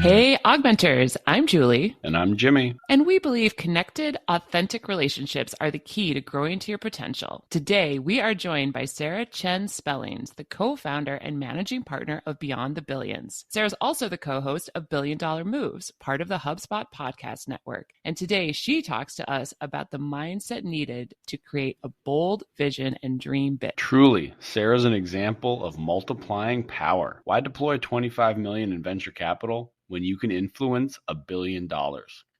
Hey, AugMentors, I'm Julie. And I'm Jimmy. And we believe connected, authentic relationships are the key to growing to your potential. Today, we are joined by Sarah Chen-Spellings, the co-founder and managing partner of Beyond the Billions. Sarah's also the co-host of Billion Dollar Moves, part of the HubSpot Podcast Network. And today, she talks to us about the mindset needed to create a bold vision and dream big. Truly, Sarah's an example of multiplying power. Why deploy $25 million in venture capital when you can influence $1 billion?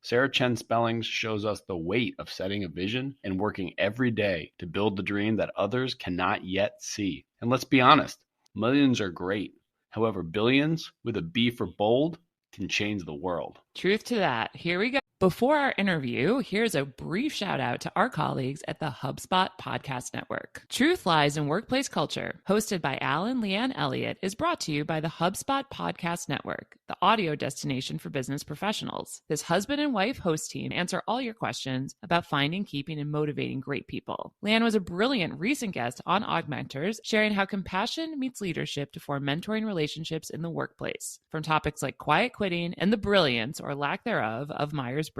Sarah Chen-Spellings shows us the weight of setting a vision and working every day to build the dream that others cannot yet see. And let's be honest, millions are great. However, billions with a B for bold can change the world. Truth to that. Here we go. Before our interview, here's a brief shout out to our colleagues at the HubSpot Podcast Network. Truth Lies in Workplace Culture, hosted by Al and Leanne Elliott, is brought to you by the HubSpot Podcast Network, the audio destination for business professionals. This husband and wife host team answer all your questions about finding, keeping, and motivating great people. Leanne was a brilliant recent guest on AugMentors, sharing how compassion meets leadership to form mentoring relationships in the workplace. From topics like quiet quitting and the brilliance or lack thereof of Myers-Briggs,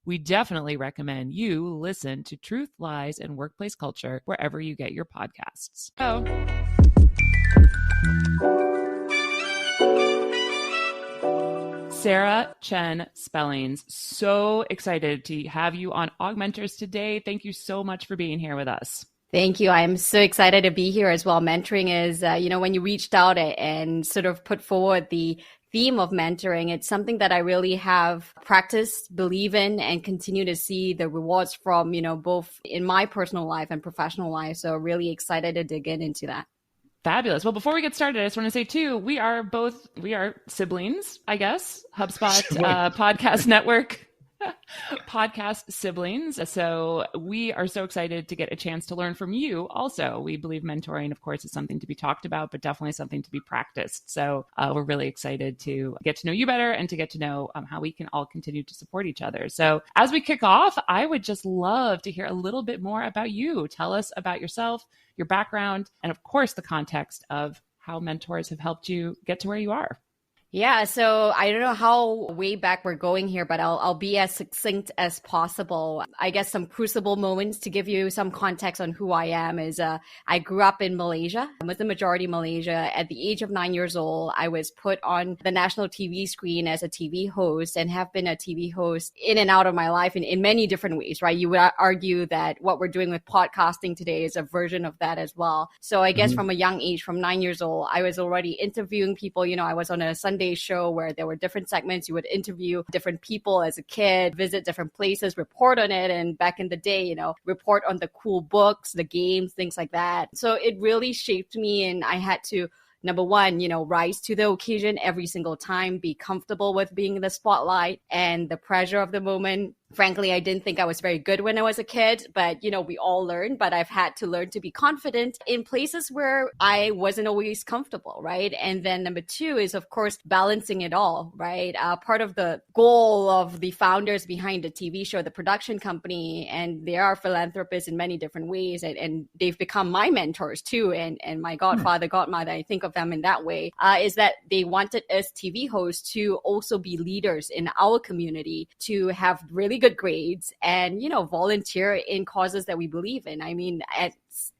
we definitely recommend you listen to Truth, Lies, and Workplace Culture wherever you get your podcasts. Sarah Chen-Spellings, so excited to have you on AugMentors today. Thank you so much for being here with us. Thank you. I'm so excited to be here as well. Mentoring is, when you reached out and sort of put forward the theme of mentoring, it's something that I really have practiced, believe in, and continue to see the rewards from, both in my personal life and professional life. So really excited to dig into that. Fabulous. Well, before we get started, I just want to say too, we are siblings, I guess, HubSpot Podcast Network. Podcast siblings. So we are so excited to get a chance to learn from you also. We believe mentoring, of course, is something to be talked about, but definitely something to be practiced. So we're really excited to get to know you better and to get to know how we can all continue to support each other. So as we kick off, I would just love to hear a little bit more about you. Tell us about yourself, your background, and of course, the context of how mentors have helped you get to where you are. Yeah, so I don't know how way back we're going here, but I'll be as succinct as possible. I guess some crucible moments to give you some context on who I am is I grew up in Malaysia. I was the majority Malaysia. At the age of 9 years old, I was put on the national TV screen as a TV host and have been a TV host in and out of my life in many different ways, right? You would argue that what we're doing with podcasting today is a version of that as well. So I guess from a young age, from 9 years old, I was already interviewing people. I was on a Sunday show where there were different segments. You would interview different people as a kid, visit different places, report on it. And back in the day, report on the cool books, the games, things like that. So it really shaped me, and I had to, number one, rise to the occasion every single time, be comfortable with being in the spotlight and the pressure of the moment. Frankly, I didn't think I was very good when I was a kid, but, we all learn. But I've had to learn to be confident in places where I wasn't always comfortable, right? And then number two is, of course, balancing it all, right? Part of the goal of the founders behind the TV show, the production company, and they are philanthropists in many different ways, and they've become my mentors too, and my godfather, godmother, I think of them in that way, is that they wanted us TV hosts to also be leaders in our community, to have really good grades and, volunteer in causes that we believe in. I mean, at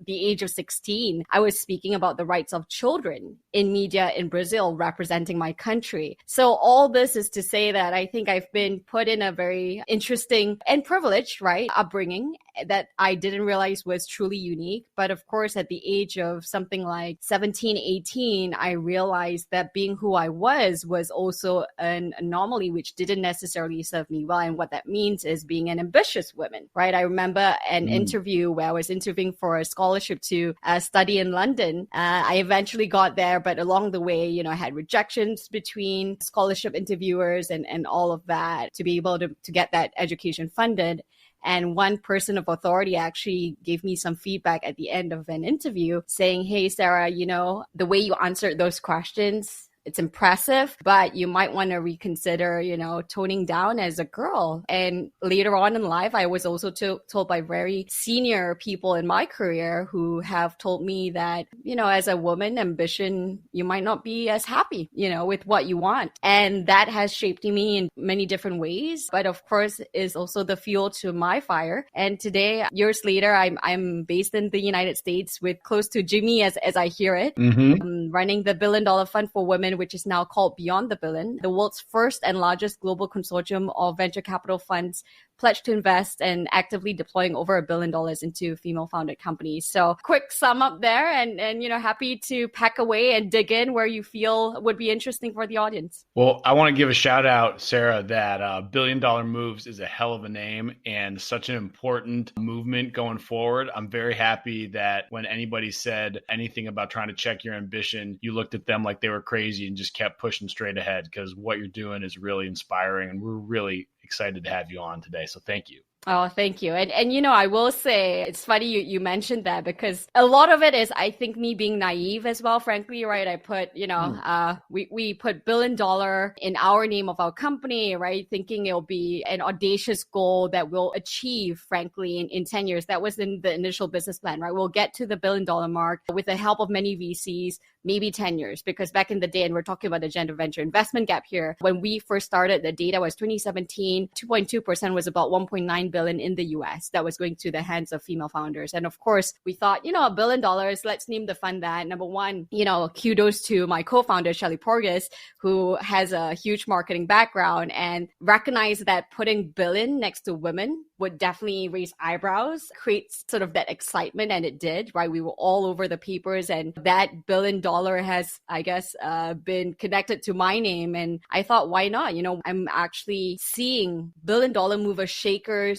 the age of 16, I was speaking about the rights of children in media in Brazil, representing my country. So all this is to say that I think I've been put in a very interesting and privileged, right, upbringing that I didn't realize was truly unique. But of course, at the age of something like 17, 18, I realized that being who I was also an anomaly, which didn't necessarily serve me well. And what that means is being an ambitious woman, right? I remember an interview where I was interviewing for a scholarship to study in London. I eventually got there, but along the way, I had rejections between scholarship interviewers and all of that to be able to get that education funded. And one person of authority actually gave me some feedback at the end of an interview saying, hey, Sarah, the way you answered those questions It's impressive, but you might want to reconsider, toning down as a girl. And later on in life, I was also told by very senior people in my career who have told me that, as a woman, ambition, you might not be as happy, with what you want. And that has shaped me in many different ways, but of course is also the fuel to my fire. And today, years later, I'm based in the United States with close to Jimmy as I hear it, running the $1 billion fund for women, which is now called Beyond the Billion, the world's first and largest global consortium of venture capital funds pledged to invest and actively deploying over $1 billion into female-founded companies. So quick sum up there and happy to pack away and dig in where you feel would be interesting for the audience. Well, I want to give a shout out, Sarah, that $1 Billion Moves is a hell of a name and such an important movement going forward. I'm very happy that when anybody said anything about trying to check your ambition, you looked at them like they were crazy and just kept pushing straight ahead, because what you're doing is really inspiring, and we're really excited to have you on today. So thank you. Oh, thank you. And I will say, it's funny you mentioned that, because a lot of it is, I think, me being naive as well, frankly, right? I put, we put $1 billion in our name of our company, right? Thinking it'll be an audacious goal that we'll achieve, frankly, in 10 years. That was in the initial business plan, right? We'll get to the $1 billion mark with the help of many VCs, maybe 10 years, because back in the day, and we're talking about the gender venture investment gap here, when we first started, the data was 2017, 2.2% was about 1.9 billion in the US that was going to the hands of female founders. And of course, we thought, $1 billion, let's name the fund that. Number one, kudos to my co-founder, Shelly Porges, who has a huge marketing background and recognized that putting billion next to women would definitely raise eyebrows, create sort of that excitement. And it did, right? We were all over the papers, and that $1 billion has, I guess, been connected to my name. And I thought, why not? I'm actually seeing $1 billion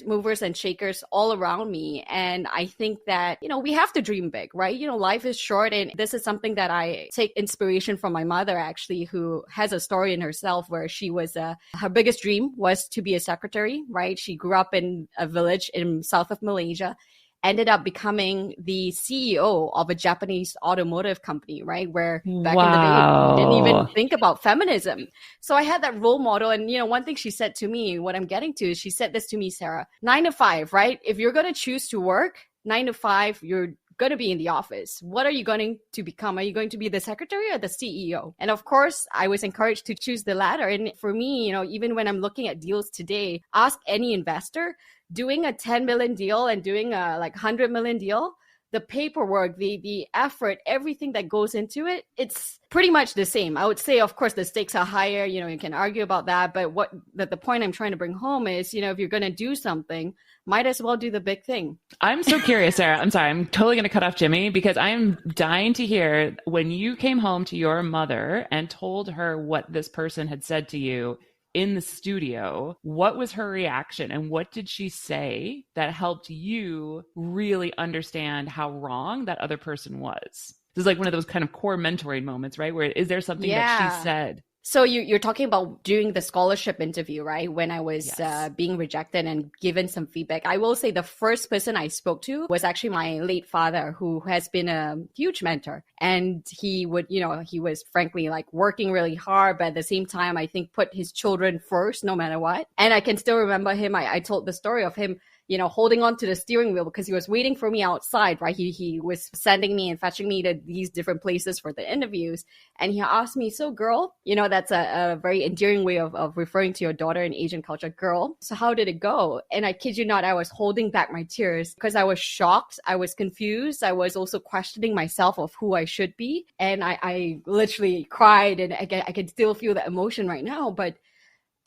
movers and shakers all around me. And I think that, we have to dream big, right? Life is short. And this is something that I take inspiration from my mother, actually, who has a story in herself where she was, her biggest dream was to be a secretary, right? She grew up in a village in south of Malaysia, ended up becoming the CEO of a Japanese automotive company, right? Where back in the day, we didn't even think about feminism. So I had that role model. And, one thing she said to me, what I'm getting to is, she said this to me, Sarah, 9 to 5, right? If you're going to choose to work 9 to 5, you're going to be in the office. What are you going to become? Are you going to be the secretary or the CEO? And of course, I was encouraged to choose the latter. And for me, even when I'm looking at deals today, ask any investor, doing a 10 million deal and doing a 100 million deal, the paperwork, the effort, everything that goes into it, it's pretty much the same. I would say, of course, the stakes are higher. You can argue about that. But the point I'm trying to bring home is, if you're going to do something, might as well do the big thing. I'm so curious, Sarah. I'm sorry. I'm totally going to cut off Jimmy, because I'm dying to hear, when you came home to your mother and told her what this person had said to you in the studio, what was her reaction, and what did she say that helped you really understand how wrong that other person was? This is like one of those kind of core mentoring moments, right? Where is there something that she said? So you're talking about doing the scholarship interview, right? When I was being rejected and given some feedback. I will say the first person I spoke to was actually my late father, who has been a huge mentor. And he would, he was frankly working really hard, but at the same time, I think put his children first, no matter what. And I can still remember him. I told the story of him, holding on to the steering wheel because he was waiting for me outside, right? He was sending me and fetching me to these different places for the interviews. And he asked me, so girl, that's a very endearing way of referring to your daughter in Asian culture, girl. So how did it go? And I kid you not, I was holding back my tears because I was shocked. I was confused. I was also questioning myself of who I should be. And I literally cried, and I can still feel the emotion right now. But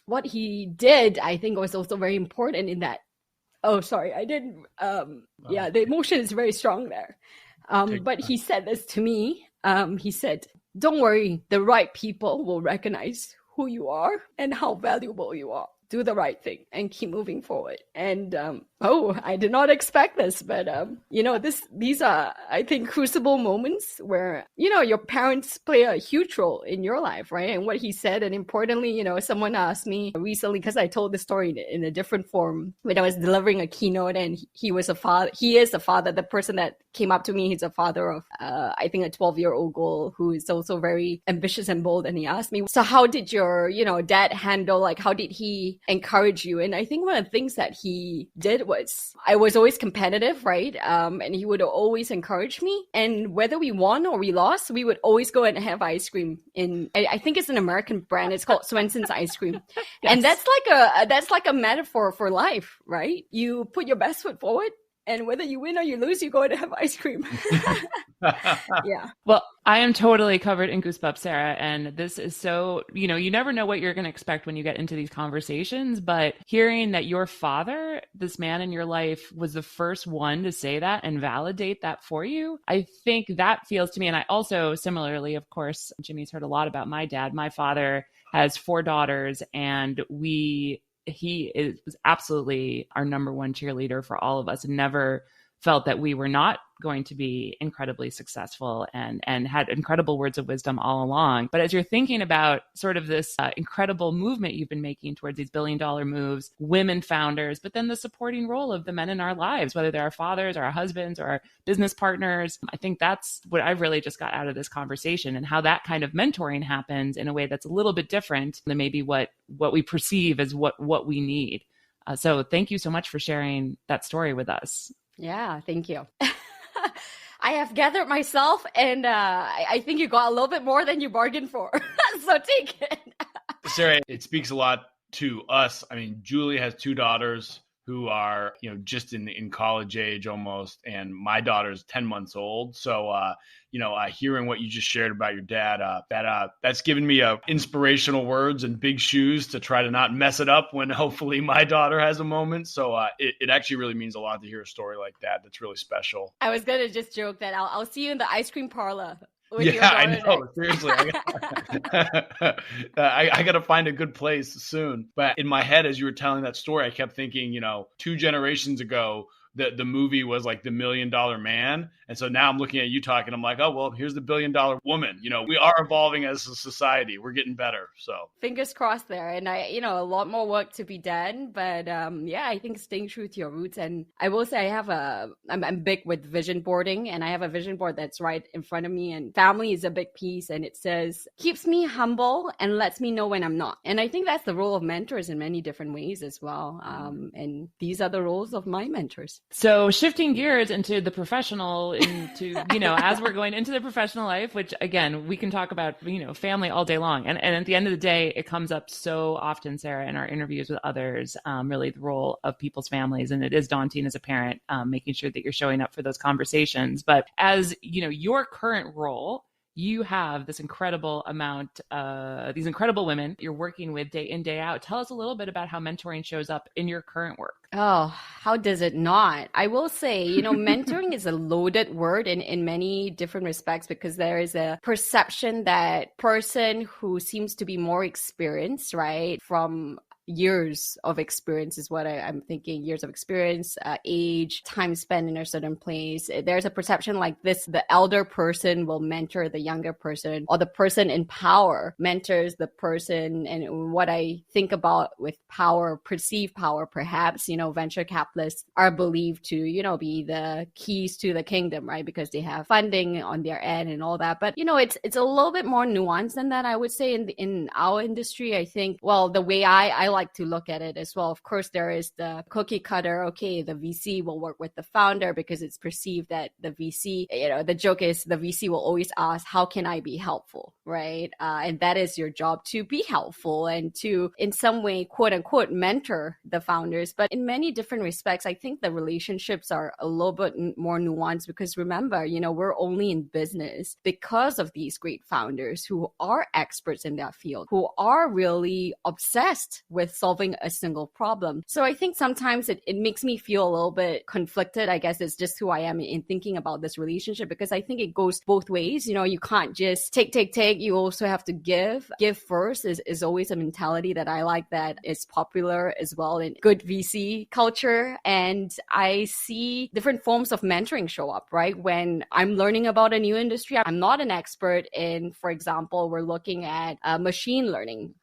what he did, I think, was also very important in that. Oh, sorry, I didn't. Yeah, the emotion is very strong there. But he said this to me. He said, don't worry, the right people will recognize who you are and how valuable you are do the right thing and keep moving forward. And I did not expect this, but these are, I think, crucible moments where, your parents play a huge role in your life, right? And what he said, and importantly, someone asked me recently, because I told the story in a different form when I was delivering a keynote, and he is a father. The person that came up to me, he's a father of, I think, a 12-year-old girl who is also very ambitious and bold. And he asked me, so how did your, dad handle, like, how did he encourage you? And I think one of the things that he did was, I was always competitive, right? And he would always encourage me. And whether we won or we lost, we would always go and have ice cream I think it's an American brand. It's called Swenson's ice cream. Yes. And that's like a metaphor for life, right? You put your best foot forward, and whether you win or you lose, you go to have ice cream. Yeah. Well, I am totally covered in goosebumps, Sarah. And this is so, you never know what you're going to expect when you get into these conversations. But hearing that your father, this man in your life, was the first one to say that and validate that for you, I think that feels to me. And I also, similarly, of course, Jimmy's heard a lot about my dad. My father has 4 daughters, and he was absolutely our number one cheerleader for all of us, and never felt that we were not going to be incredibly successful, and had incredible words of wisdom all along. But as you're thinking about sort of this incredible movement you've been making towards these billion-dollar moves, women founders, but then the supporting role of the men in our lives, whether they're our fathers or our husbands or our business partners, I think that's what I've really just got out of this conversation, and how that kind of mentoring happens in a way that's a little bit different than maybe what we perceive as what we need. So thank you so much for sharing that story with us. Yeah, thank you. I have gathered myself, and I think you got a little bit more than you bargained for. So take it. Sarah, it speaks a lot to us. I mean, Julie has 2 daughters who are, just in college age almost. And my daughter's 10 months old. So, hearing what you just shared about your dad, that's given me inspirational words and big shoes to try to not mess it up when hopefully my daughter has a moment. So it actually really means a lot to hear a story like that. That's really special. I was going to just joke that I'll see you in the ice cream parlor. Yeah, I know. Seriously. I got to find a good place soon. But in my head, as you were telling that story, I kept thinking, 2 generations ago, the movie was like The $1 Million Man. And so now I'm looking at you talking, I'm like, oh, well, here's the $1 billion woman. We are evolving as a society. We're getting better. So fingers crossed there. And a lot more work to be done. But I think staying true to your roots. And I will say I'm big with vision boarding, and I have a vision board that's right in front of me, and family is a big piece. And it says, keeps me humble and lets me know when I'm not. And I think that's the role of mentors in many different ways as well. And these are the roles of my mentors. So shifting gears into the professional, as we're going into the professional life, which again, we can talk about, family all day long. And at the end of the day, it comes up so often, Sarah, in our interviews with others, really the role of people's families. And it is daunting as a parent, making sure that you're showing up for those conversations. But as, your current role, you have this incredible amount, these incredible women you're working with day in, day out. Tell us a little bit about how mentoring shows up in your current work. Oh, how does it not? I will say, mentoring is a loaded word in many different respects, because there is a perception that person who seems to be more experienced, right, from years of experience is what I'm thinking. Years of experience, age, time spent in a certain place. There's a perception like this: the elder person will mentor the younger person, or the person in power mentors the person. And what I think about with power, perceived power, perhaps, venture capitalists are believed to, be the keys to the kingdom, right? Because they have funding on their end and all that. But, it's a little bit more nuanced than that, I would say, in our industry. I think, well, the way I like to look at it as well. Of course, there is the cookie cutter. Okay, the VC will work with the founder because it's perceived that the VC, the joke is the VC will always ask, how can I be helpful, right? And that is your job, to be helpful and to, in some way, quote unquote, mentor the founders. But in many different respects, I think the relationships are a little bit more nuanced, because remember, we're only in business because of these great founders who are experts in their field, who are really obsessed with solving a single problem. So I think sometimes it makes me feel a little bit conflicted. I guess it's just who I am in thinking about this relationship, because I think it goes both ways. You can't just take take, you also have to give. Give first is always a mentality that I like, that is popular as well in good VC culture. And I see different forms of mentoring show up, right? When I'm learning about a new industry, I'm not an expert in, for example, we're looking at machine learning,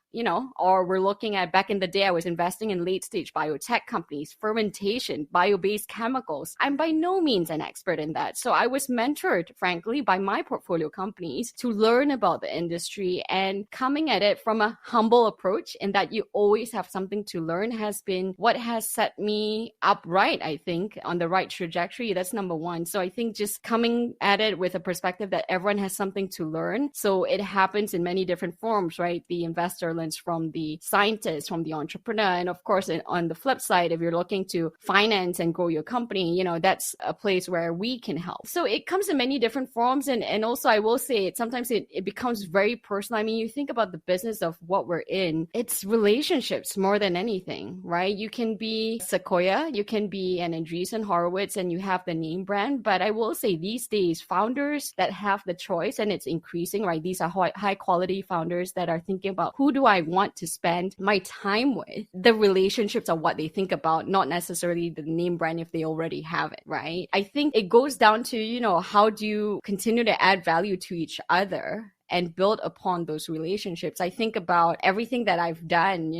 or we're looking at, back in the day, I was investing in late stage biotech companies, fermentation, bio-based chemicals. I'm by no means an expert in that. So I was mentored, frankly, by my portfolio companies to learn about the industry, and coming at it from a humble approach, in that you always have something to learn, has been what has set me up right, I think, on the right trajectory. That's number one. So I think just coming at it with a perspective that everyone has something to learn. So it happens in many different forms, right? The investor learns from the scientist, from the entrepreneur. And of course, on the flip side, if you're looking to finance and grow your company, that's a place where we can help. So it comes in many different forms. And also, I will say, sometimes it becomes very personal. I mean, you think about the business of what we're in, it's relationships more than anything, right? You can be Sequoia, you can be an Andreessen Horowitz, and you have the name brand. But I will say, these days, founders that have the choice, and it's increasing, right? These are high quality founders that are thinking about, who do I want to spend my time with? The relationships are what they think about, not necessarily the name brand if they already have it, right? I think it goes down to, how do you continue to add value to each other and build upon those relationships. I think about everything that I've done,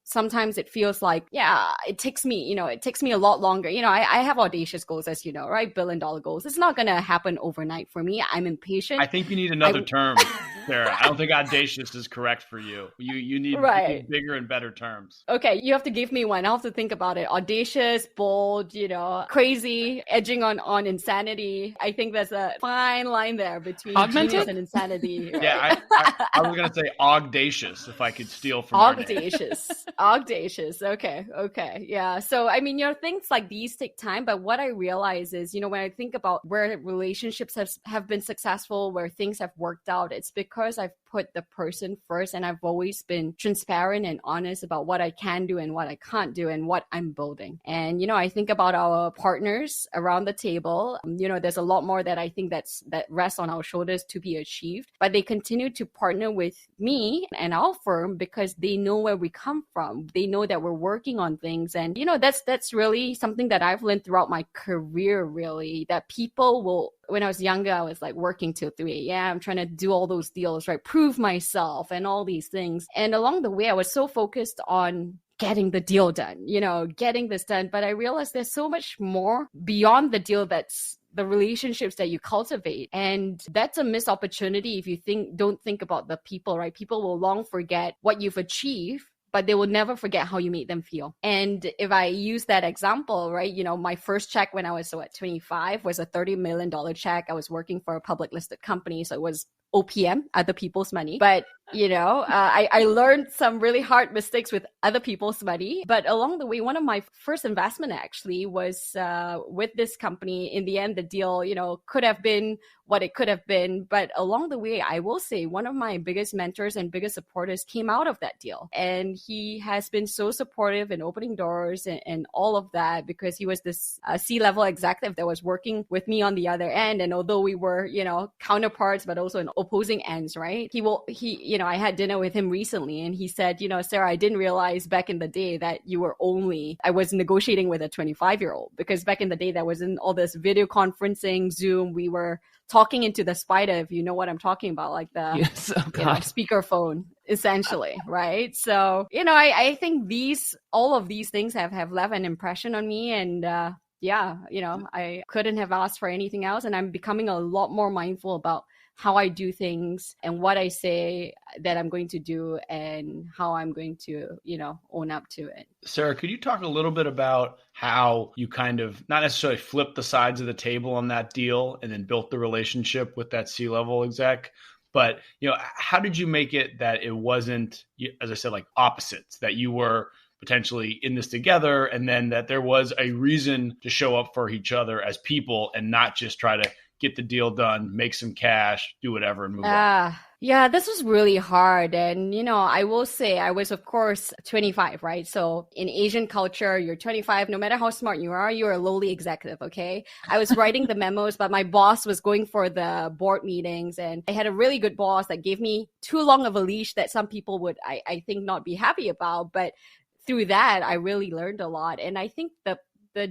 sometimes it feels like, it takes me a lot longer. I have audacious goals, as you know, right? $1 billion goals. It's not going to happen overnight for me. I'm impatient. I think you need another term, Sarah. I don't think audacious is correct for you. You need bigger and better terms. Okay, you have to give me one. I'll have to think about it. Audacious, bold, crazy, edging on insanity. I think there's a fine line there between genius and insanity. Right? Yeah, I was going to say audacious, if I could steal from Audacious. Okay. Yeah. So, I mean, things like these take time. But what I realize is, when I think about where relationships have been successful, where things have worked out, it's because I've put the person first, and I've always been transparent and honest about what I can do and what I can't do and what I'm building. And, I think about our partners around the table. There's a lot more that I think that rests on our shoulders to be achieved, but they continue to partner with me and our firm because they know where we come from. They know that we're working on things. And, that's really something that I've learned throughout my career, really, that people will. When I was younger, I was like working till 3 a.m. trying to do all those deals, right? Prove myself and all these things. And along the way, I was so focused on getting the deal done, getting this done. But I realized there's so much more beyond the deal, that's the relationships that you cultivate. And that's a missed opportunity if you don't think about the people, right? People will long forget what you've achieved, but they will never forget how you made them feel. And if I use that example, right, my first check when I was 25 was a $30 million check. I was working for a public listed company, so it was OPM, other people's money. But, I learned some really hard mistakes with other people's money. But along the way, one of my first investment actually was with this company. In the end, the deal, could have been what it could have been. But along the way, I will say one of my biggest mentors and biggest supporters came out of that deal. And he has been so supportive in opening doors and all of that, because he was this C-level executive that was working with me on the other end. And although we were, counterparts, but also in opposing ends, right? I had dinner with him recently, and he said, Sarah, I didn't realize back in the day that I was negotiating with a 25-year-old, because back in the day, there wasn't all this video conferencing, Zoom. We were talking into the spider, if you know what I'm talking about, like the speakerphone, essentially, right? So, I think all of these things have left an impression on me, and I couldn't have asked for anything else. And I'm becoming a lot more mindful about how I do things and what I say that I'm going to do and how I'm going to, own up to it. Sarah, could you talk a little bit about how you kind of not necessarily flipped the sides of the table on that deal and then built the relationship with that C-level exec? But, how did you make it that it wasn't, as I said, like opposites, that you were potentially in this together, and then that there was a reason to show up for each other as people and not just try to get the deal done, make some cash, do whatever, and move on? Yeah, this was really hard. And, I will say I was, of course, 25, right? So in Asian culture, you're 25, no matter how smart you are, you're a lowly executive, okay? I was writing the memos, but my boss was going for the board meetings. And I had a really good boss that gave me too long of a leash that some people would, I think, not be happy about. But through that, I really learned a lot. And I think the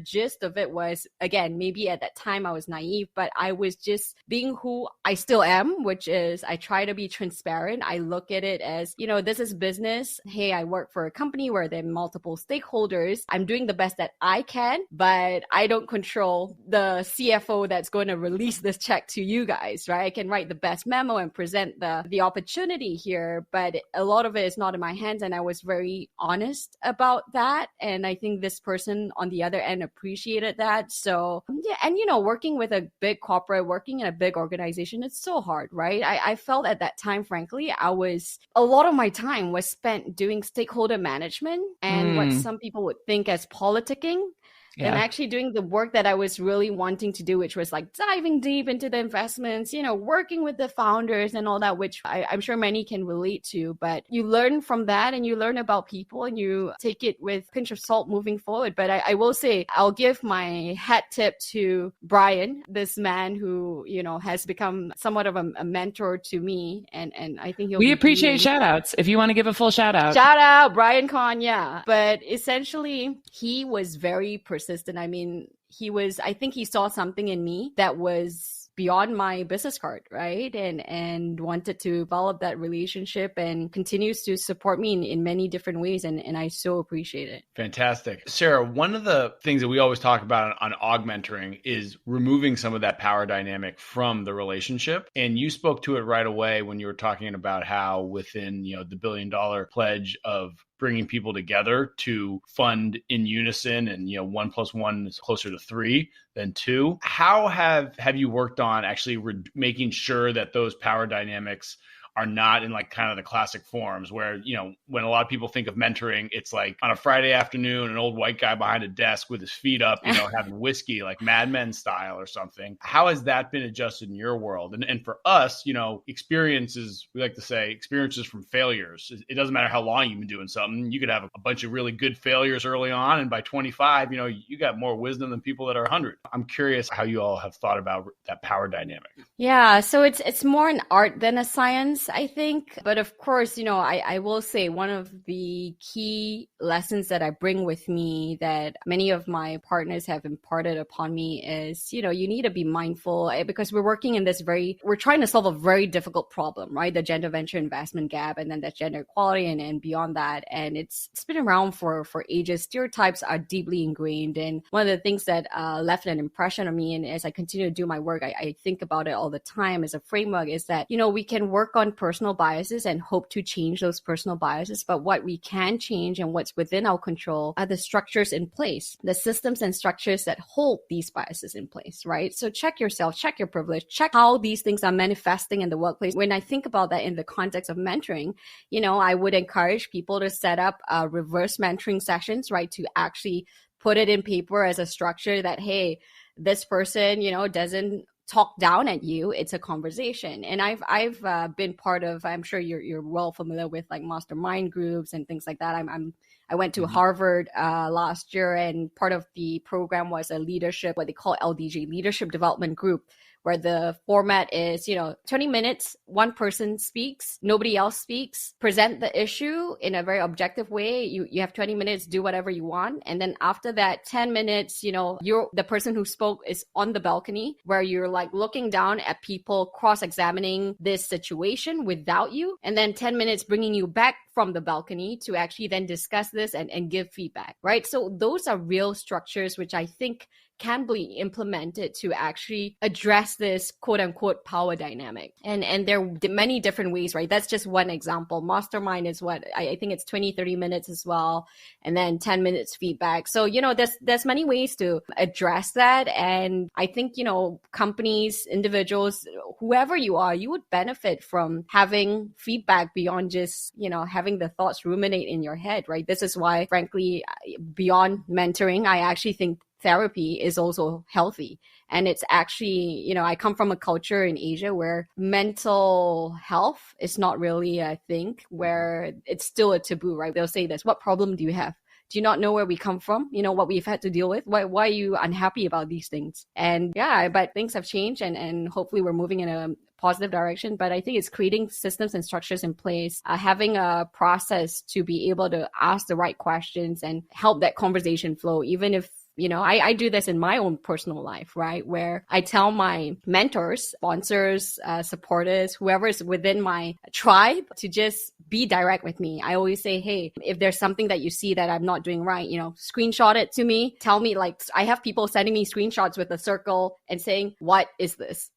gist of it was, again, maybe at that time I was naive, but I was just being who I still am, which is I try to be transparent. I look at it as, this is business. Hey, I work for a company where there are multiple stakeholders. I'm doing the best that I can, but I don't control the CFO that's going to release this check to you guys, right? I can write the best memo and present the opportunity here, but a lot of it is not in my hands. And I was very honest about that. And I think this person on the other end appreciated that. So yeah, and working with a big corporate, working in a big organization, it's so hard, right? I felt at that time, frankly, a lot of my time was spent doing stakeholder management and what some people would think as politicking. And actually doing the work that I was really wanting to do, which was like diving deep into the investments, working with the founders and all that, which I'm sure many can relate to. But you learn from that and you learn about people and you take it with a pinch of salt moving forward. But I will say, I'll give my hat tip to Brian, this man who, has become somewhat of a mentor to me. And I think we appreciate shout outs. If you want to give a full shout out. Shout out, Brian Kahn, yeah. But essentially, he was very persistent. I mean, I think he saw something in me that was beyond my business card, right? And wanted to develop that relationship and continues to support me in many different ways. And I so appreciate it. Fantastic. Sarah, one of the things that we always talk about on AugMentoring is removing some of that power dynamic from the relationship. And you spoke to it right away when you were talking about how within, the $1 billion pledge of bringing people together to fund in unison and 1 + 1 is closer to 3 than 2. How have you worked on actually making sure that those power dynamics are not in like kind of the classic forms where, when a lot of people think of mentoring, it's like on a Friday afternoon, an old white guy behind a desk with his feet up, having whiskey, like Mad Men style or something. How has that been adjusted in your world? And for us, experiences, we like to say experiences from failures. It doesn't matter how long you've been doing something. You could have a bunch of really good failures early on. And by 25, you got more wisdom than people that are 100. I'm curious how you all have thought about that power dynamic. Yeah. So it's more an art than a science, I think. But of course, I will say one of the key lessons that I bring with me that many of my partners have imparted upon me is, you need to be mindful because we're working in we're trying to solve a very difficult problem, right? The gender venture investment gap and then the gender equality and beyond that. And it's been around for ages. Stereotypes are deeply ingrained. And one of the things that left an impression on me, and as I continue to do my work, I think about it all the time as a framework, is that, we can work on personal biases and hope to change those personal biases. But what we can change and what's within our control are the structures in place, the systems and structures that hold these biases in place, right? So check yourself, check your privilege, check how these things are manifesting in the workplace. When I think about that in the context of mentoring, I would encourage people to set up reverse mentoring sessions, right? To actually put it in paper as a structure that, hey, this person, doesn't talk down at you. It's a conversation. And I've been part of, I'm sure you're well familiar with like mastermind groups and things like that. I went to Harvard last year, and part of the program was a leadership, what they call LDG, leadership development group, where the format is, 20 minutes, one person speaks, nobody else speaks, present the issue in a very objective way. You have 20 minutes, do whatever you want. And then after that 10 minutes, the person who spoke is on the balcony where you're like looking down at people cross-examining this situation without you. And then 10 minutes bringing you back from the balcony to actually then discuss this and give feedback, right? So those are real structures, which I think can be implemented to actually address this quote unquote power dynamic. And there are many different ways, right? That's just one example. Mastermind is what I think it's 20, 30 minutes as well. And then 10 minutes feedback. So, there's many ways to address that. And I think, companies, individuals, whoever you are, you would benefit from having feedback beyond just, having the thoughts ruminate in your head, right? This is why, frankly, beyond mentoring, I actually think therapy is also healthy. And it's actually, I come from a culture in Asia where mental health is not really a thing, where it's still a taboo, right? They'll say this, what problem do you have? Do you not know where we come from? What we've had to deal with? Why are you unhappy about these things? And yeah, but things have changed and hopefully we're moving in a positive direction. But I think it's creating systems and structures in place, having a process to be able to ask the right questions and help that conversation flow, even if I do this in my own personal life, right? Where I tell my mentors, sponsors, supporters, whoever is within my tribe to just be direct with me. I always say, hey, if there's something that you see that I'm not doing right, screenshot it to me. Tell me, like, I have people sending me screenshots with a circle and saying, what is this?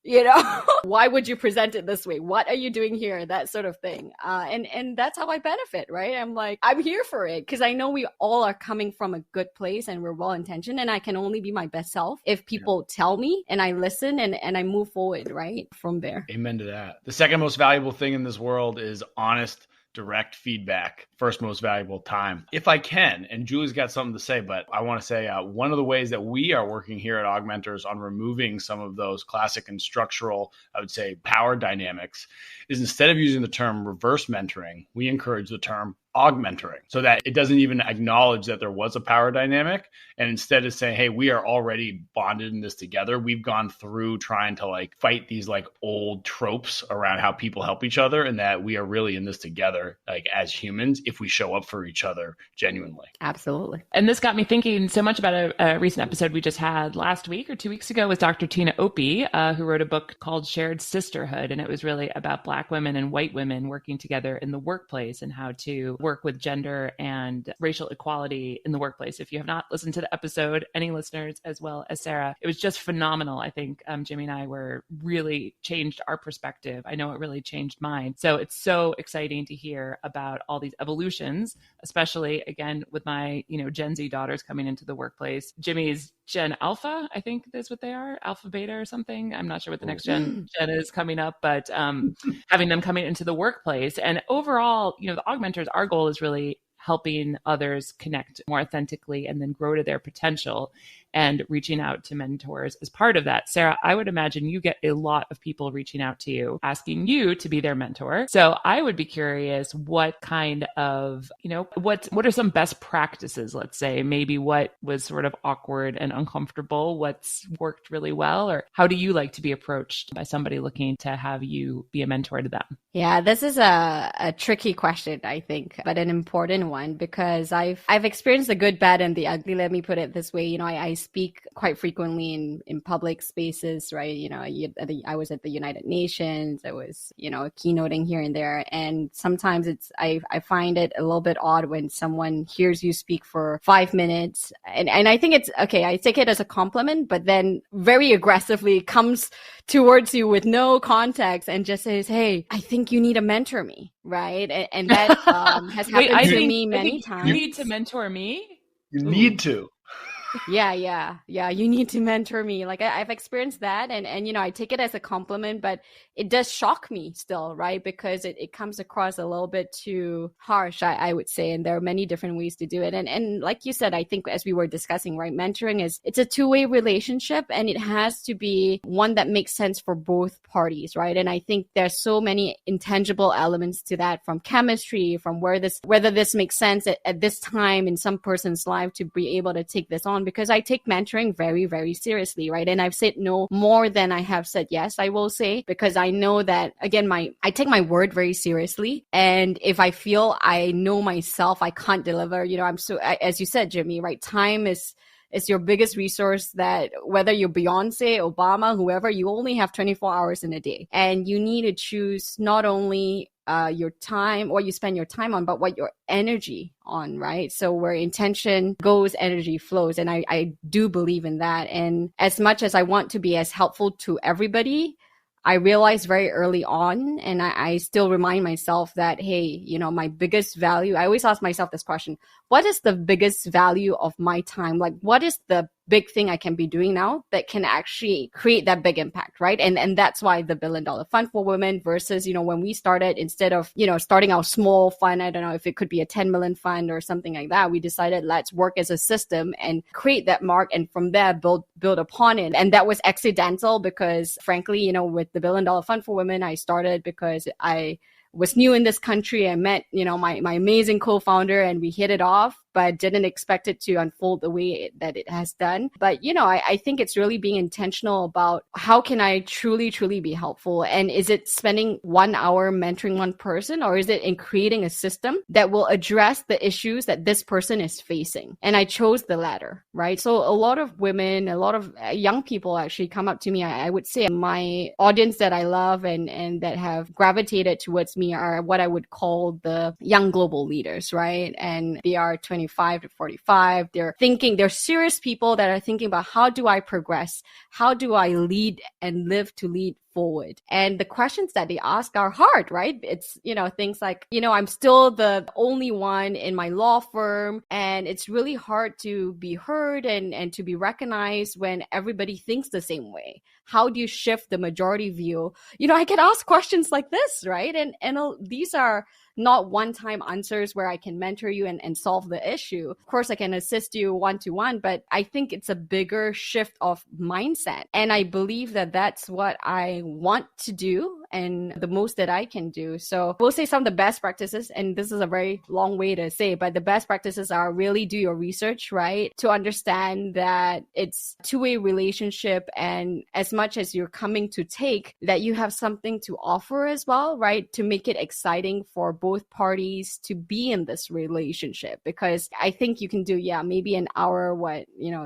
Why would you present it this way? What are you doing here? That sort of thing. And that's how I benefit, right? I'm like, I'm here for it because I know we all are coming from a good place and we're well-intentioned. And I can only be my best self if people tell me and I listen and I move forward, right? From there. Amen to that. The second most valuable thing in this world is honest, direct feedback. First most valuable, time. If I can, and Julie's got something to say, but I want to say one of the ways that we are working here at AugMentors on removing some of those classic and structural, I would say, power dynamics is instead of using the term reverse mentoring, we encourage the term augmentoring so that it doesn't even acknowledge that there was a power dynamic. And instead of saying, hey, we are already bonded in this together. We've gone through trying to fight these old tropes around how people help each other and that we are really in this together, as humans, if we show up for each other genuinely. Absolutely. And this got me thinking so much about a recent episode we just had last week or 2 weeks ago with Dr. Tina Opie, who wrote a book called Shared Sisterhood. And it was really about Black women and white women working together in the workplace and how to work with gender and racial equality in the workplace. If you have not listened to the episode, any listeners as well as Sarah, it was just phenomenal. I think Jimmy and I really changed our perspective. I know it really changed mine. So it's so exciting to hear about all these evolutions, especially again with my, Gen Z daughters coming into the workplace. Jimmy's Gen Alpha, I think is what they are, Alpha Beta or something. I'm not sure what the next gen is coming up, but having them coming into the workplace. And overall, the AugMentors, our goal is really helping others connect more authentically and then grow to their potential and reaching out to mentors as part of that. Sarah, I would imagine you get a lot of people reaching out to you, asking you to be their mentor. So I would be curious what kind of, what are some best practices, let's say, maybe what was sort of awkward and uncomfortable, what's worked really well, or how do you like to be approached by somebody looking to have you be a mentor to them? Yeah, this is a tricky question, I think, but an important one because I've experienced the good, bad, and the ugly. Let me put it this way. I speak quite frequently in public spaces, right? I was at the United Nations. I was, keynoting here and there. And sometimes I find it a little bit odd when someone hears you speak for 5 minutes. And I think it's okay. I take it as a compliment, but then very aggressively comes towards you with no context and just says, hey, I think you need to mentor me. Right. And that has happened to me many times. You need to mentor me? You need to. Yeah. You need to mentor me. I've experienced that. And I take it as a compliment, but it does shock me still, right? Because it comes across a little bit too harsh, I would say. And there are many different ways to do it. And like you said, I think as we were discussing, right, mentoring it's a two-way relationship and it has to be one that makes sense for both parties, right? And I think there's so many intangible elements to that, from chemistry, from whether this makes sense at this time in some person's life to be able to take this on, because I take mentoring very, very seriously, right? And I've said no more than I have said yes, I will say, because I know that, again, I take my word very seriously. And if I feel I know myself, I can't deliver, I'm so, as you said, Jimmy, right? Time is your biggest resource, that whether you're Beyonce, Obama, whoever, you only have 24 hours in a day. And you need to choose not only your time, what you spend your time on, but what your energy on, right? So where intention goes, energy flows. And I do believe in that. And as much as I want to be as helpful to everybody, I realized very early on, and I still remind myself that, hey, my biggest value, I always ask myself this question: what is the biggest value of my time? Like, what is the big thing I can be doing now that can actually create that big impact, right? And that's why the $1 billion fund for women versus, when we started, instead of, starting our small fund, I don't know if it could be a 10 million fund or something like that, we decided let's work as a system and create that mark, and from there build upon it. And that was accidental because frankly, with the $1 billion fund for women, I started because I was new in this country. I met, my amazing co-founder, and we hit it off, but didn't expect it to unfold the way that it has done. But, I think it's really being intentional about how can I truly, truly be helpful? And is it spending 1 hour mentoring one person, or is it in creating a system that will address the issues that this person is facing? And I chose the latter, right? So a lot of women, a lot of young people actually come up to me. I would say my audience that I love and that have gravitated towards me are what I would call the young global leaders, right? And they are 25 to 45. They're serious people that are thinking about how do I progress? How do I lead and live to lead forward? And the questions that they ask are hard, right? It's, things like, I'm still the only one in my law firm, and it's really hard to be heard and to be recognized when everybody thinks the same way. How do you shift the majority view? I get asked questions like this, right? And these are not one-time answers where I can mentor you and solve the issue. Of course, I can assist you one-to-one, but I think it's a bigger shift of mindset. And I believe that that's what I want to do and the most that I can do. So we'll say some of the best practices, and this is a very long way to say, but the best practices are really do your research, right? To understand that it's a two-way relationship, and as much as you're coming to take, that you have something to offer as well, right? To make it exciting for both parties to be in this relationship. Because I think you can do, maybe an hour,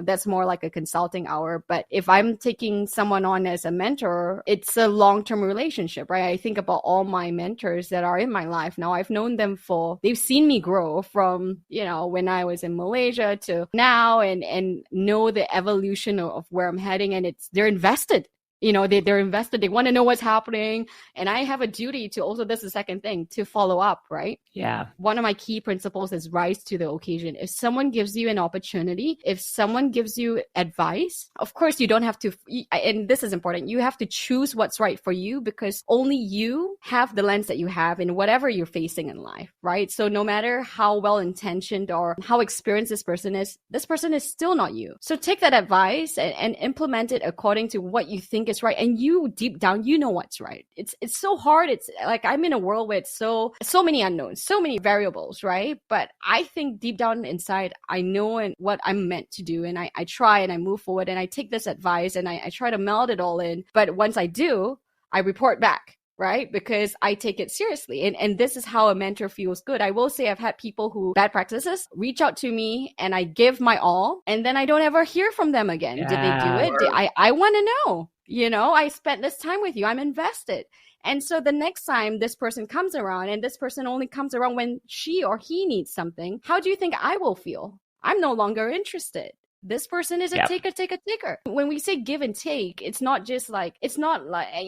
that's more like a consulting hour. But if I'm taking someone on as a mentor, it's a long-term relationship, right? I think about all my mentors that are in my life now. I've known them they've seen me grow from, when I was in Malaysia to now, and know the evolution of where I'm heading, and they're invested. They're invested. They want to know what's happening. And I have a duty to also, this is the second thing, to follow up, right? Yeah. One of my key principles is rise to the occasion. If someone gives you an opportunity, if someone gives you advice, of course you don't have to, and this is important, you have to choose what's right for you, because only you have the lens that you have in whatever you're facing in life, right? So no matter how well-intentioned or how experienced this person is still not you. So take that advice and implement it according to what you think is right. And you deep down, what's right. It's so hard. It's like I'm in a world where it's so many unknowns, so many variables, right? But I think deep down inside, I know what I'm meant to do. And I try and I move forward and I take this advice and I try to meld it all in. But once I do, I report back, right? Because I take it seriously. And this is how a mentor feels good. I will say I've had people who, bad practices, reach out to me and I give my all, and then I don't ever hear from them again. Yeah. Did they do it? I want to know. I spent this time with you. I'm invested. And so the next time this person comes around, and this person only comes around when she or he needs something, how do you think I will feel? I'm no longer interested. This person is a taker. When we say give and take, it's not like,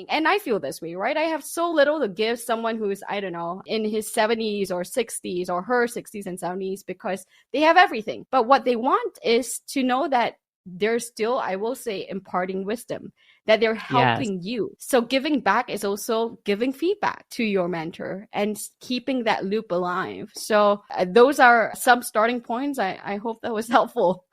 and I feel this way, right? I have so little to give someone who's, I don't know, in his 70s or 60s or her 60s and 70s, because they have everything. But what they want is to know that they're still, I will say, imparting wisdom, that they're helping you. So giving back is also giving feedback to your mentor and keeping that loop alive. So those are some starting points. I hope that was helpful.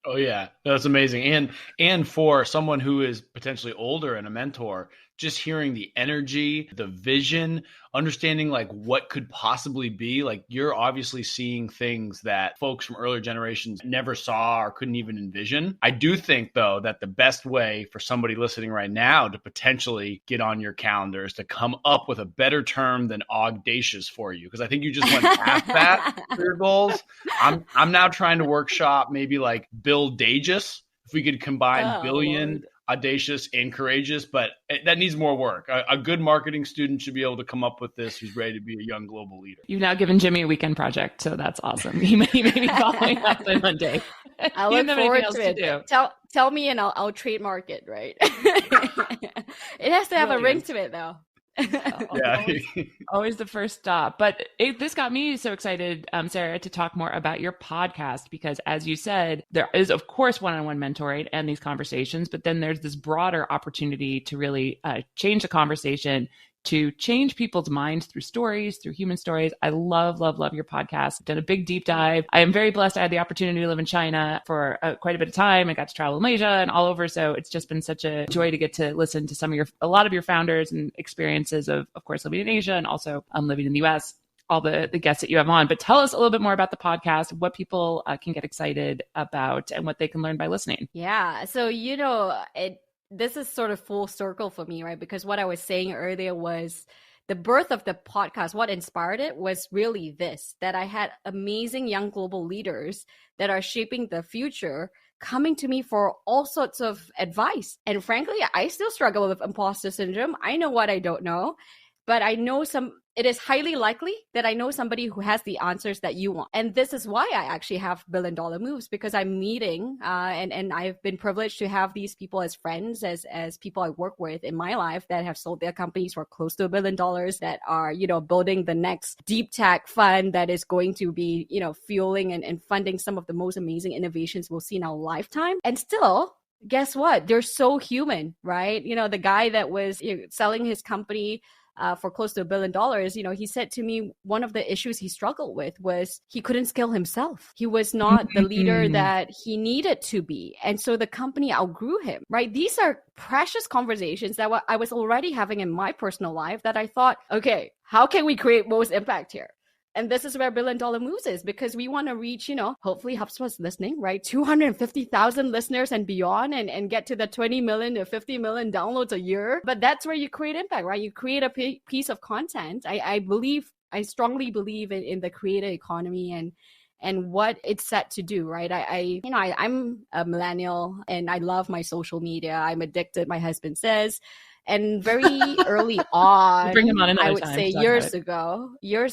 Oh yeah, that's amazing. And for someone who is potentially older and a mentor, just hearing the energy, the vision, understanding like what could possibly be, like you're obviously seeing things that folks from earlier generations never saw or couldn't even envision. I do think though that the best way for somebody listening right now to potentially get on your calendar is to come up with a better term than audacious for you. Because I think you just went past that for your goals. I'm now trying to workshop maybe like build-dacious. If we could combine billion, Lord, audacious and courageous, but that needs more work. A good marketing student should be able to come up with this who's ready to be a young global leader. You've now given Jimmy a weekend project, so that's awesome. He may be following up in one day. I look forward to it. Tell me and I'll trademark it, right? It has to have a ring to it though. Yeah. Always the first stop. But this got me so excited, Sarah, to talk more about your podcast, because as you said, there is, of course, one-on-one mentoring and these conversations, but then there's this broader opportunity to really change the conversation, to change people's minds through stories, through human stories. I love, love, love your podcast. I've done a big deep dive. I am very blessed. I had the opportunity to live in China for quite a bit of time. I got to travel in Malaysia and all over. So it's just been such a joy to get to listen to a lot of your founders and experiences of course, living in Asia and also living in the US, all the guests that you have on. But tell us a little bit more about the podcast, what people can get excited about and what they can learn by listening. Yeah. So, this is sort of full circle for me, right? Because what I was saying earlier was the birth of the podcast. What inspired it was really this, that I had amazing young global leaders that are shaping the future coming to me for all sorts of advice. And frankly, I still struggle with imposter syndrome. I know what I don't know, but I know it is highly likely that I know somebody who has the answers that you want. And this is why I actually have $1 billion moves, because I'm meeting and I've been privileged to have these people as friends, as people I work with in my life that have sold their companies for close to $1 billion, that are, building the next deep tech fund that is going to be, fueling and funding some of the most amazing innovations we'll see in our lifetime. And still, guess what? They're so human, right? The guy that was selling his company for close to $1 billion, he said to me, one of the issues he struggled with was he couldn't scale himself. He was not the leader that he needed to be. And so the company outgrew him, right? These are precious conversations that I was already having in my personal life that I thought, okay, how can we create most impact here? And this is where $1 billion moves is, because we want to reach, hopefully HubSpot's listening, right? 250,000 listeners and beyond, and get to the 20 million to 50 million downloads a year. But that's where you create impact, right? You create a piece of content. I strongly believe in the creator economy and what it's set to do, right? I'm a millennial and I love my social media. I'm addicted, my husband says. And very early on, bring him on I would time say years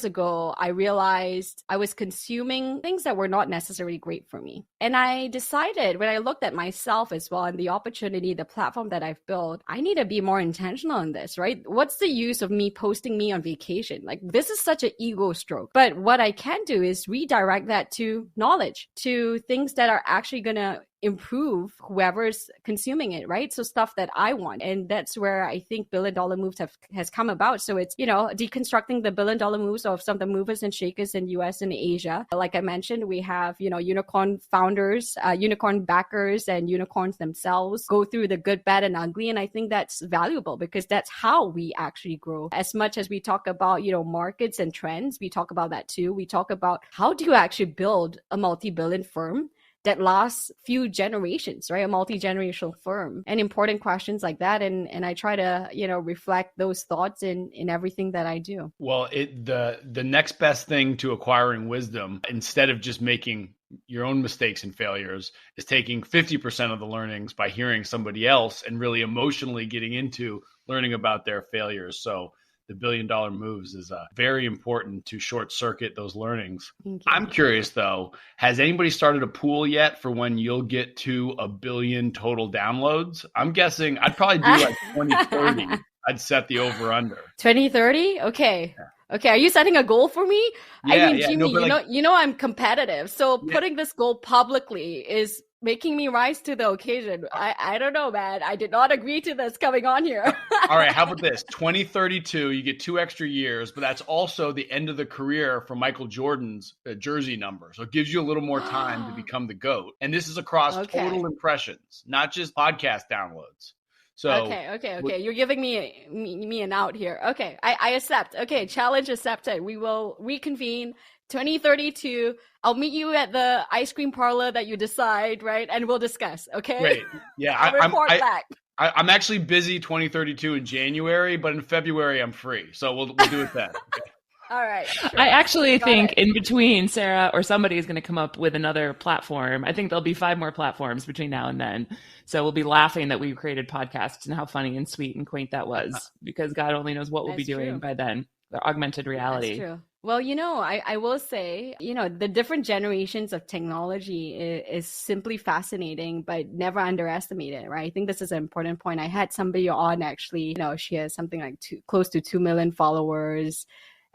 ago, I realized I was consuming things that were not necessarily great for me. And I decided, when I looked at myself as well and the opportunity, the platform that I've built, I need to be more intentional in this, right? What's the use of me posting me on vacation? Like, this is such an ego stroke. But what I can do is redirect that to knowledge, to things that are actually going to improve whoever's consuming it, right? So stuff that I want. And that's where I think $1 billion moves has come about. So it's, deconstructing the $1 billion moves of some of the movers and shakers in US and Asia. Like I mentioned, we have, unicorn founders, unicorn backers, and unicorns themselves go through the good, bad, and ugly. And I think that's valuable because that's how we actually grow. As much as we talk about, markets and trends, we talk about that too. We talk about how do you actually build a multi-billion firm that lasts few generations, right? A multi-generational firm, and important questions like that. And I try to, reflect those thoughts in everything that I do. Well, the next best thing to acquiring wisdom, instead of just making your own mistakes and failures, is taking 50% of the learnings by hearing somebody else and really emotionally getting into learning about their failures. So the $1 billion moves is very important to short circuit those learnings. I'm curious though, has anybody started a pool yet for when you'll get to 1 billion total downloads? I'm guessing I'd probably do like 2030. I'd set the over under. 2030? Okay. Yeah. Okay. Are you setting a goal for me? Yeah, Jimmy, I'm competitive. So putting this goal publicly is making me rise to the occasion. I don't know, man. I did not agree to this coming on here. All right. How about this? 2032, you get 2 extra years, but that's also the end of the career for Michael Jordan's jersey number. So it gives you a little more time to become the GOAT. And this is across total impressions, not just podcast downloads. So okay. You're giving me an out here. Okay. I accept. Okay. Challenge accepted. We will reconvene 2032. I'll meet you at the ice cream parlor that you decide, right? And we'll discuss. Okay. Great. Yeah. I'll report back. I'm actually busy 2032 in January, but in February I'm free. So we'll do it then. Okay. All right. Sure. I actually think in between, Sarah or somebody is going to come up with another platform. I think there'll be 5 more platforms between now and then. So we'll be laughing that we created podcasts and how funny and sweet and quaint that was, because God only knows what we'll be doing by then. The augmented reality. That's true. Well, I will say, the different generations of technology is simply fascinating, but never underestimate it, right? I think this is an important point. I had somebody on actually, she has something like close to 2 million followers,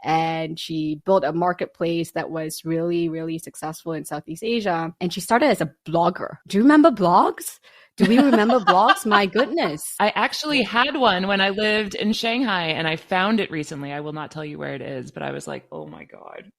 and she built a marketplace that was really, really successful in Southeast Asia. And she started as a blogger. Do you remember blogs? Do we remember blogs? My goodness. I actually had one when I lived in Shanghai, and I found it recently. I will not tell you where it is, but I was like, oh my God.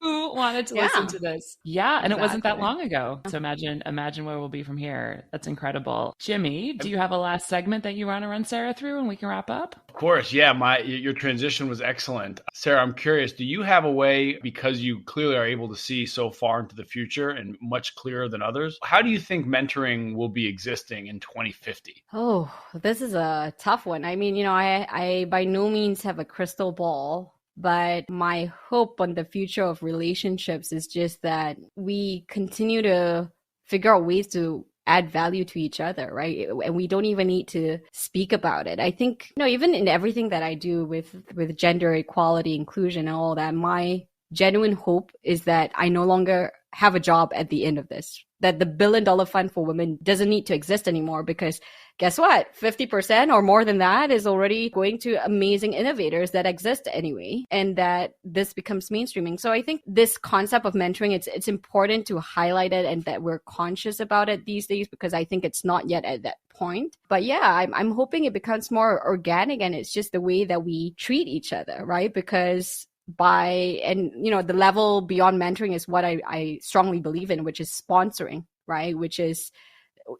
Who wanted to listen to this? Yeah. And It wasn't that long ago. So imagine where we'll be from here. That's incredible. Jimmy, do you have a last segment that you want to run Sarah through and we can wrap up? Of course. Yeah. Your transition was excellent. Sarah, I'm curious, do you have a way, because you clearly are able to see so far into the future and much clearer than others, how do you think mentoring will be existing in 2050? Oh, this is a tough one. I mean, I by no means have a crystal ball, but my hope on the future of relationships is just that we continue to figure out ways to add value to each other, right? And we don't even need to speak about it. I think, even in everything that I do with gender equality, inclusion, and all that, my genuine hope is that I no longer have a job at the end of this, that the $1 billion fund for women doesn't need to exist anymore, because guess what? 50% or more than that is already going to amazing innovators that exist anyway, and that this becomes mainstreaming. So I think this concept of mentoring, it's important to highlight it and that we're conscious about it these days, because I think it's not yet at that point. But yeah, I'm hoping it becomes more organic, and it's just the way that we treat each other, right? Because the level beyond mentoring is what I strongly believe in, which is sponsoring, right? Which is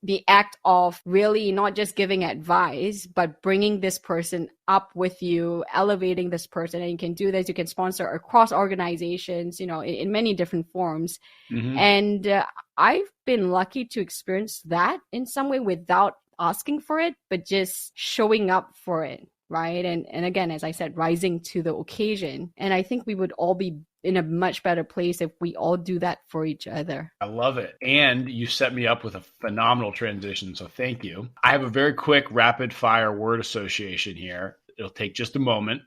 the act of really not just giving advice, but bringing this person up with you, elevating this person. And you can do this, you can sponsor across organizations, in many different forms. Mm-hmm. And I've been lucky to experience that in some way without asking for it, but just showing up for it. Right. And again, as I said, rising to the occasion. And I think we would all be in a much better place if we all do that for each other. I love it. And you set me up with a phenomenal transition. So thank you. I have a very quick rapid fire word association here. It'll take just a moment.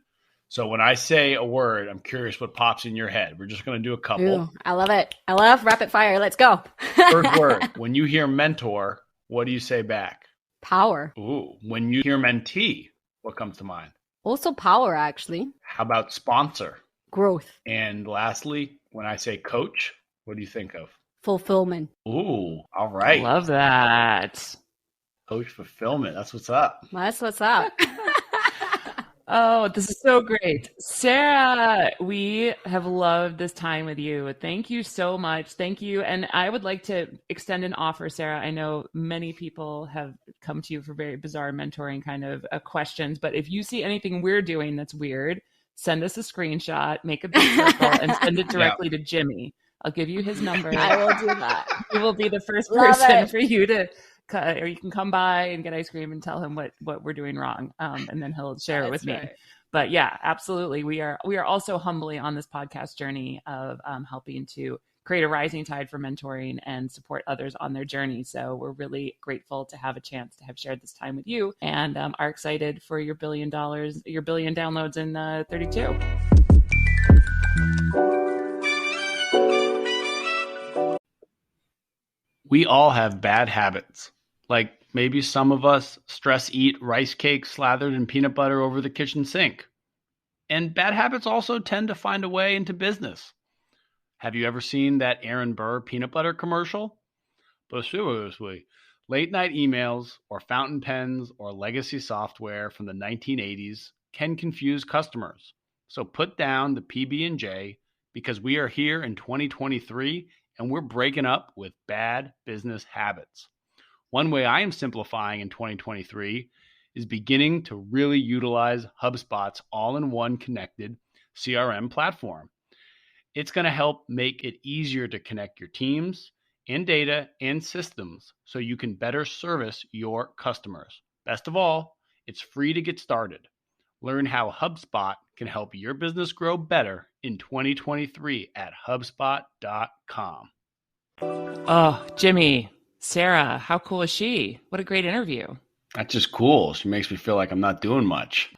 So when I say a word, I'm curious what pops in your head. We're just going to do a couple. Ooh, I love it. I love rapid fire. Let's go. First word. When you hear mentor, what do you say back? Power. Ooh. When you hear mentee, what comes to mind? Also power, actually. How about sponsor? Growth. And lastly, when I say coach, what do you think of? Fulfillment. Ooh, all right. Love that. Coach fulfillment. That's what's up. That's what's up. Oh, this is so great. Sarah, we have loved this time with you. Thank you so much. Thank you. And I would like to extend an offer, Sarah. I know many people have come to you for very bizarre mentoring kind of questions, but if you see anything we're doing that's weird, send us a screenshot, make a big circle, and send it directly to Jimmy. I'll give you his number. I will do that. He will be the first person for you to, or you can come by and get ice cream and tell him what we're doing wrong. And then he'll share it with me. But yeah, absolutely. We are also humbly on this podcast journey of helping to create a rising tide for mentoring and support others on their journey. So we're really grateful to have a chance to have shared this time with you, and are excited for your $1 billion downloads in 32. We all have bad habits. Like maybe some of us stress eat rice cakes slathered in peanut butter over the kitchen sink. And bad habits also tend to find a way into business. Have you ever seen that Aaron Burr peanut butter commercial? But seriously, late night emails or fountain pens or legacy software from the 1980s can confuse customers. So put down the PB&J, because we are here in 2023 and we're breaking up with bad business habits. One way I am simplifying in 2023 is beginning to really utilize HubSpot's all-in-one connected CRM platform. It's going to help make it easier to connect your teams and data and systems so you can better service your customers. Best of all, it's free to get started. Learn how HubSpot can help your business grow better in 2023 at HubSpot.com. Oh, Jimmy, Sarah, how cool is she? What a great interview. That's just cool. She makes me feel like I'm not doing much.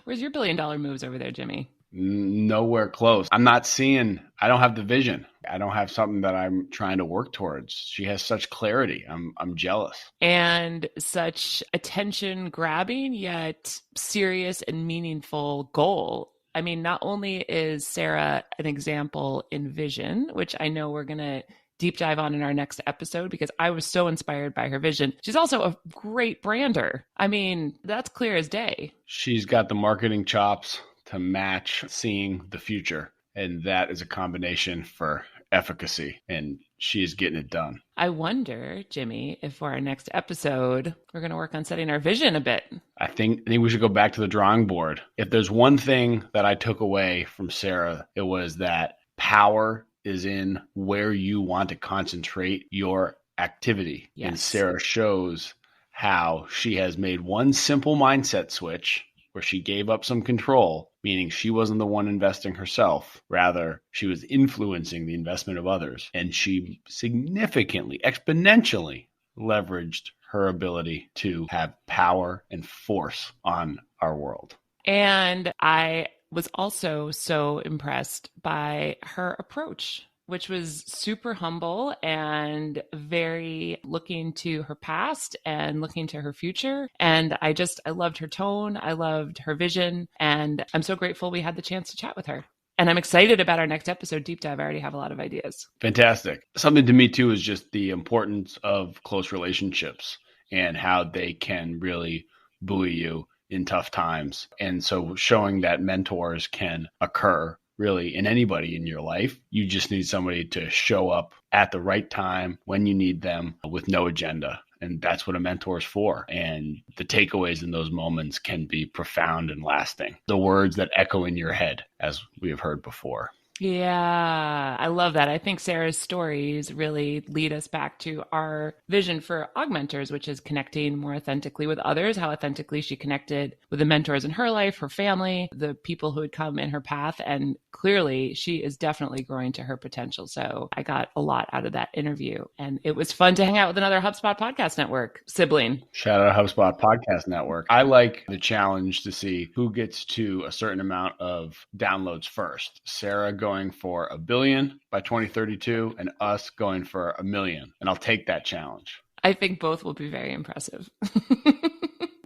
Where's your $1 billion moves over there, Jimmy? Nowhere close. I don't have the vision. I don't have something that I'm trying to work towards. She has such clarity. I'm jealous. And such attention grabbing, yet serious and meaningful goal. I mean, not only is Sarah an example in vision, which I know we're going to deep dive on in our next episode because I was so inspired by her vision. She's also a great brander. I mean, that's clear as day. She's got the marketing chops to match seeing the future. And that is a combination for efficacy. And she is getting it done. I wonder, Jimmy, if for our next episode, we're going to work on setting our vision a bit. I think we should go back to the drawing board. If there's one thing that I took away from Sarah, it was that power is in where you want to concentrate your activity. Yes. And Sarah shows how she has made one simple mindset switch where she gave up some control, meaning she wasn't the one investing herself. Rather, she was influencing the investment of others. And she significantly, exponentially leveraged her ability to have power and force on our world. And I was also so impressed by her approach, which was super humble and very looking to her past and looking to her future. And I loved her tone. I loved her vision. And I'm so grateful we had the chance to chat with her. And I'm excited about our next episode deep dive. I already have a lot of ideas. Fantastic. Something to me too is just the importance of close relationships and how they can really buoy you in tough times. And so showing that mentors can occur really in anybody in your life. You just need somebody to show up at the right time when you need them with no agenda. And that's what a mentor is for. And the takeaways in those moments can be profound and lasting. The words that echo in your head, as we have heard before. Yeah, I love that. I think Sarah's stories really lead us back to our vision for AugMentors, which is connecting more authentically with others, how authentically she connected with the mentors in her life, her family, the people who had come in her path. And clearly, she is definitely growing to her potential. So I got a lot out of that interview. And it was fun to hang out with another HubSpot Podcast Network sibling. Shout out HubSpot Podcast Network. I like the challenge to see who gets to a certain amount of downloads first. Sarah going for 1 billion by 2032 and us going for 1 million. And I'll take that challenge. I think both will be very impressive.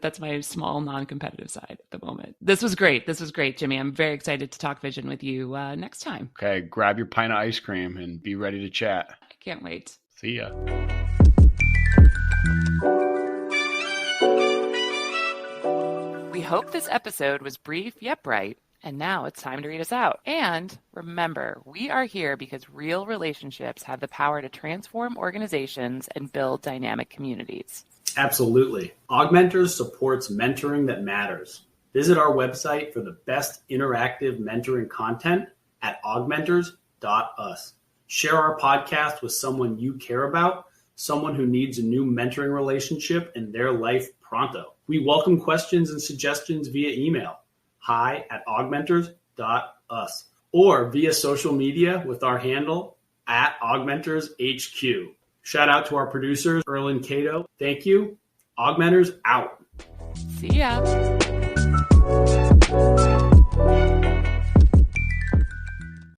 That's my small non-competitive side at the moment. This was great. Jimmy. I'm very excited to talk vision with you next time. Okay. Grab your pint of ice cream and be ready to chat. I can't wait. See ya. We hope this episode was brief yet bright. And now it's time to read us out. And remember, we are here because real relationships have the power to transform organizations and build dynamic communities. Absolutely. AugMentors supports mentoring that matters. Visit our website for the best interactive mentoring content at augmentors.us. Share our podcast with someone you care about, someone who needs a new mentoring relationship in their life pronto. We welcome questions and suggestions via email. hi@augmentors.us or via social media with our handle @AugmentorsHQ. Shout out to our producers, Earl and Cato. Thank you. AugMentors out. See ya.